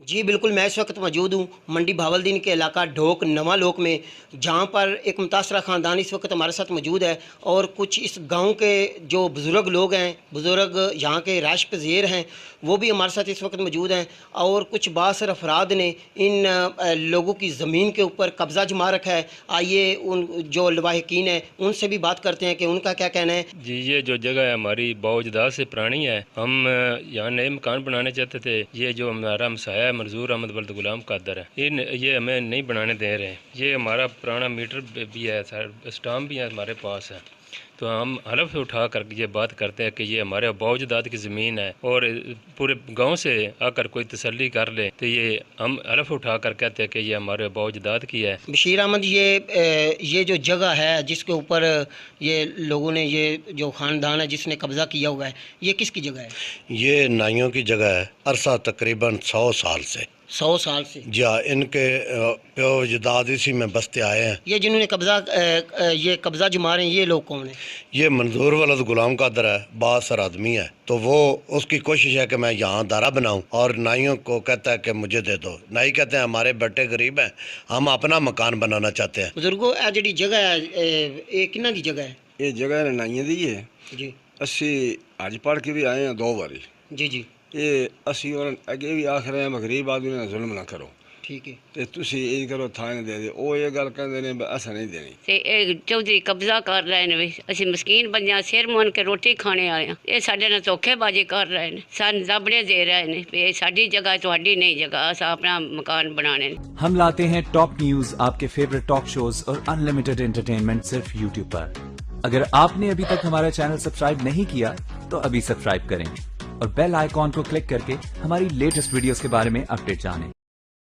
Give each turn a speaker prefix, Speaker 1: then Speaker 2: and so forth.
Speaker 1: जी बिल्कुल, मैं इस वक्त मौजूद हूँ मंडी बहावलदीन के इलाका ढोक नवा लोक में, जहाँ पर एक मुतासरा ख़ानदान इस वक्त हमारे साथ मौजूद है और कुछ इस गांव के जो बुज़ुर्ग लोग हैं, बुज़ुर्ग यहाँ के राश पज़ीर हैं, वो भी हमारे साथ इस वक्त मौजूद हैं। और कुछ बासर अफराद ने इन लोगों की ज़मीन के ऊपर कब्ज़ा जमा रखा है। आइए उन जो लवाहिकीन हैं उनसे भी बात करते हैं कि उनका क्या कहना है।
Speaker 2: जी, ये जो जगह है हमारी बावजदाद से पुरानी है। हम यहाँ नए मकान बनाने चाहते थे। ये जो हमारा हमसाया है मंजूर अहमद वल्द गुलाम कादर है, ये हमें नहीं बनाने दे रहे। ये हमारा पुराना मीटर भी है, स्टाम्प भी है हमारे पास है। तो हम हलफ उठा कर ये बात करते हैं कि ये हमारे बावजदाद की ज़मीन है और पूरे गांव से आकर कोई तसल्ली कर ले तो ये हम हलफ उठा कर कहते हैं कि ये हमारे बावजदाद की है।
Speaker 1: बशीर अहमद, ये जो जगह है जिसके ऊपर ये लोगों ने, ये जो ख़ानदान है जिसने कब्ज़ा किया हुआ है, ये किसकी जगह है?
Speaker 3: ये नाइयों की जगह है। अरसा तकरीबन 100 साल से।
Speaker 1: 100 साल से?
Speaker 3: जी हाँ, इनके प्यो जदाद इसी में बसते आए हैं।
Speaker 1: ये जिन्होंने ये कब्ज़ा जमा रहे हैं, ये लोग कौन है?
Speaker 3: ये मंजूर वल्द गुलाम कादर है, बासर आदमी है। तो वो उसकी कोशिश है कि मैं यहाँ दारा बनाऊँ और नाइयों को कहता है कि मुझे दे दो। नाई कहते हैं हमारे बेटे गरीब हैं, हम अपना मकान बनाना चाहते हैं।
Speaker 1: बुजुर्गो, जी जगह है, ये किन्ना की जगह है?
Speaker 4: ये जगह नाइयां दी है
Speaker 1: जी
Speaker 4: असी अज पढ़ के भी आए हैं 2 बारी।
Speaker 1: जी जी,
Speaker 4: ये असी और अगे भी आख रहे हैं गरीब आदमी ने जुल्म ना करो
Speaker 1: ठीक है।
Speaker 4: ते तुसी ये करो थाने दे दे। वो ये गल कहते ने असा नहीं देनी।
Speaker 5: ਤੇ ਇਹ ਚੌਧਰੀ ਕਬਜ਼ਾ ਕਰ ਰਹੇ ਨੇ ਵੀ ਅਸੀਂ ਮਸਕੀਨ ਬੰਦਿਆਂ ਸਿਰ ਮੁੰਨ ਕੇ ਰੋਟੀ ਖਾਣੇ ਆਏ ਆ। ਇਹ ਸਾਡੇ ਨਾਲ ਧੋਖੇਬਾਜ਼ੀ ਕਰ ਰਹੇ ਨੇ, ਸਾਨੂੰ ਦਬੜੇ ਦੇ ਰਹੇ ਨੇ ਵੀ ਇਹ ਸਾਡੀ ਜਗ੍ਹਾ ਤੁਹਾਡੀ नहीं जगह, अस अपना मकान बनाने।
Speaker 6: हम लाते हैं टॉप न्यूज, आपके फेवरेट टॉक शोज और अनलिमिटेड एंटरटेनमेंट सिर्फ यूट्यूब पर। अगर आपने अभी तक हमारा चैनल सब्सक्राइब नहीं किया तो अभी सब्सक्राइब करें और बेल आइकॉन को क्लिक करके हमारी लेटेस्ट वीडियोस के बारे में अपडेट जानें।